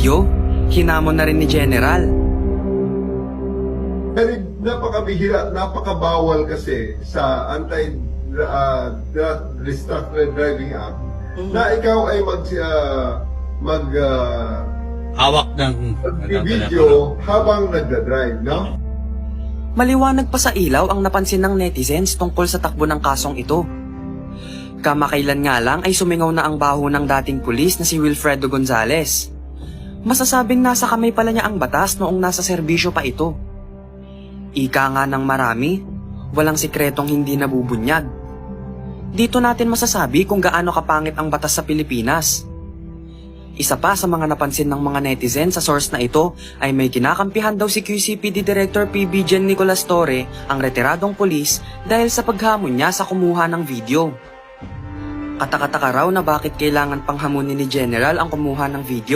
video, hinamon na rin ni General. Pero napakabihira, napakabawal kasi sa Anti-Distracted Driving Act na ikaw ay Hawak ng video habang nagdadrive, no? Maliwanag pa sa ilaw ang napansin ng netizens tungkol sa takbo ng kasong ito. Kamakailan nga lang ay sumingaw na ang baho ng dating pulis na si Wilfredo Gonzales. Masasabing nasa kamay pala niya ang batas noong nasa serbisyo pa ito. Ika nga ng marami, walang sikretong hindi nabubunyag. Dito natin masasabi kung gaano kapangit ang batas sa Pilipinas. Isa pa sa mga napansin ng mga netizen sa source na ito ay may kinakampihan daw si QCPD Director PB Jen Nicolas Torre, ang retiradong pulis, dahil sa paghamon niya sa kumuha ng video. Katakataka raw na bakit kailangan panghamunin ni General ang kumuha ng video.